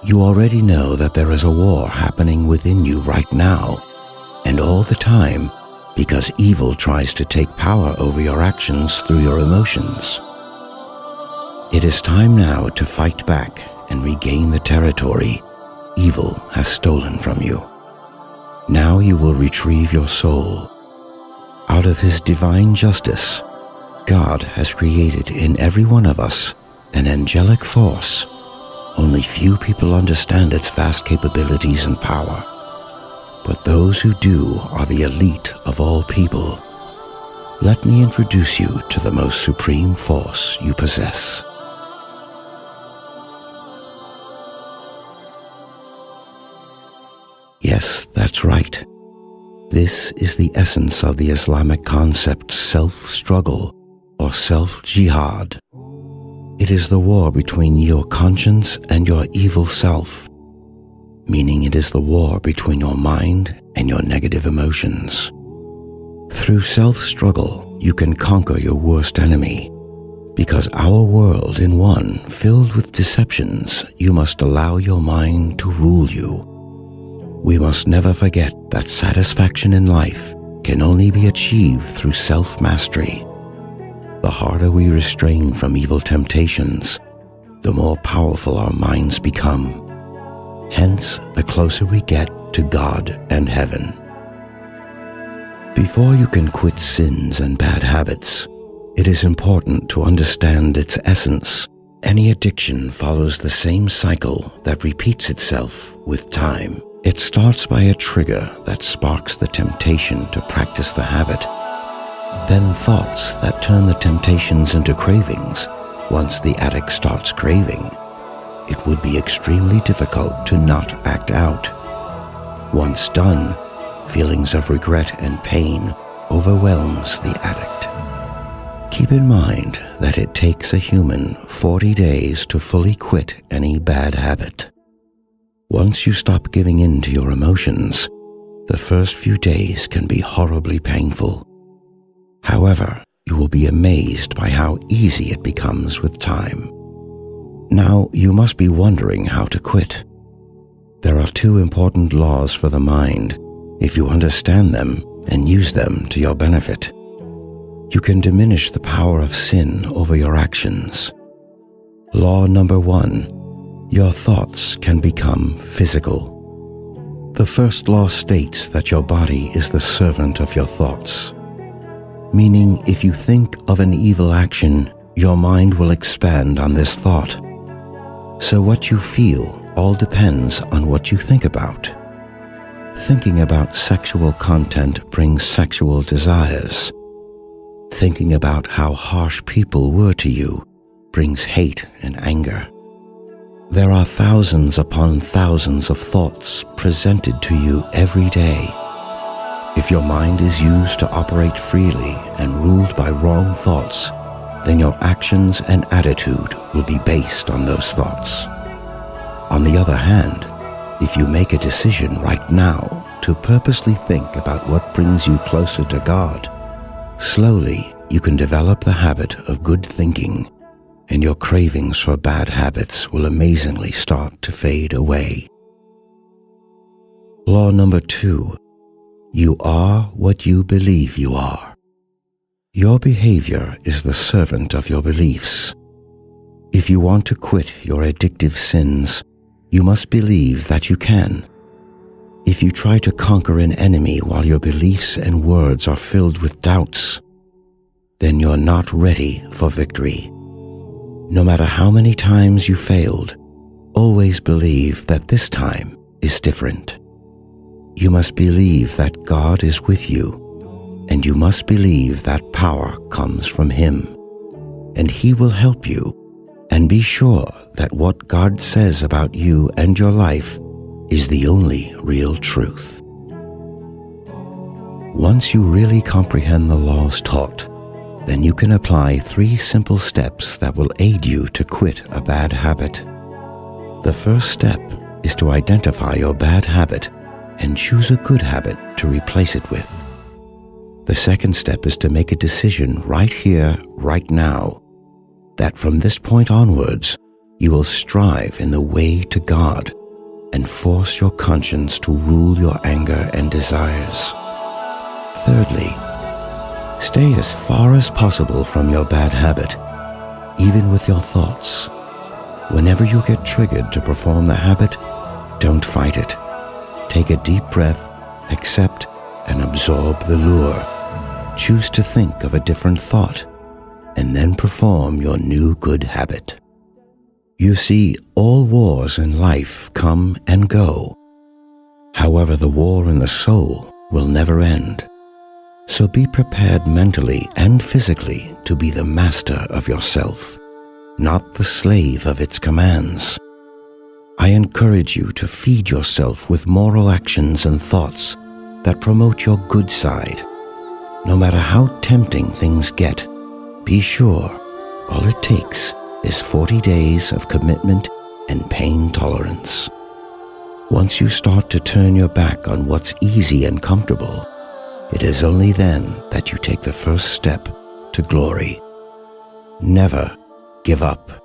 You already know that there is a war happening within you right now, and all the time, because evil tries to take power over your actions through your emotions. It is time now to fight back and regain the territory evil has stolen from you. Now you will retrieve your soul. Out of His divine justice, God has created in every one of us an angelic force. Only few people understand its vast capabilities and power, but those who do are the elite of all people. Let me introduce you to the most supreme force you possess. Yes, that's right. This is the essence of the Islamic concept self-struggle or self-jihad. It is the war between your conscience and your evil self, meaning it is the war between your mind and your negative emotions. Through self-struggle, you can conquer your worst enemy. Because our world in one, filled with deceptions, you must allow your mind to rule you. We must never forget that satisfaction in life can only be achieved through self-mastery. The harder we restrain from evil temptations, the more powerful our minds become. Hence, the closer we get to God and heaven. Before you can quit sins and bad habits, it is important to understand its essence. Any addiction follows the same cycle that repeats itself with time. It starts by a trigger that sparks the temptation to practice the habit, then thoughts that turn the temptations into cravings. Once the addict starts craving, it would be extremely difficult to not act out. Once done, feelings of regret and pain overwhelms the addict. Keep in mind that it takes a human 40 days to fully quit any bad habit. Once you stop giving in to your emotions, the first few days can be horribly painful. However, you will be amazed by how easy it becomes with time. Now, you must be wondering how to quit. There are two important laws for the mind. If you understand them and use them to your benefit, you can diminish the power of sin over your actions. Law number 1. Your thoughts can become physical. The first law states that your body is the servant of your thoughts, meaning if you think of an evil action, your mind will expand on this thought. So what you feel all depends on what you think about. Thinking about sexual content brings sexual desires. Thinking about how harsh people were to you brings hate and anger. There are thousands upon thousands of thoughts presented to you every day. If your mind is used to operate freely and ruled by wrong thoughts, then your actions and attitude will be based on those thoughts. On the other hand, if you make a decision right now to purposely think about what brings you closer to God, slowly you can develop the habit of good thinking, and your cravings for bad habits will amazingly start to fade away. Law number 2. You are what you believe you are. Your behavior is the servant of your beliefs. If you want to quit your addictive sins, you must believe that you can. If you try to conquer an enemy while your beliefs and words are filled with doubts, then you're not ready for victory. No matter how many times you failed, always believe that this time is different. You must believe that God is with you, and you must believe that power comes from Him, and He will help you, and be sure that what God says about you and your life is the only real truth. Once you really comprehend the laws taught, then you can apply 3 simple steps that will aid you to quit a bad habit. The first step is to identify your bad habit and choose a good habit to replace it with. The second step is to make a decision right here, right now, that from this point onwards, you will strive in the way to God and force your conscience to rule your anger and desires. Thirdly, stay as far as possible from your bad habit, even with your thoughts. Whenever you get triggered to perform the habit, don't fight it. Take a deep breath, accept and absorb the lure. Choose to think of a different thought, and then perform your new good habit. You see, all wars in life come and go. However, the war in the soul will never end. So be prepared mentally and physically to be the master of yourself, not the slave of its commands. I encourage you to feed yourself with moral actions and thoughts that promote your good side. No matter how tempting things get, be sure all it takes is 40 days of commitment and pain tolerance. Once you start to turn your back on what's easy and comfortable, it is only then that you take the first step to glory. Never give up.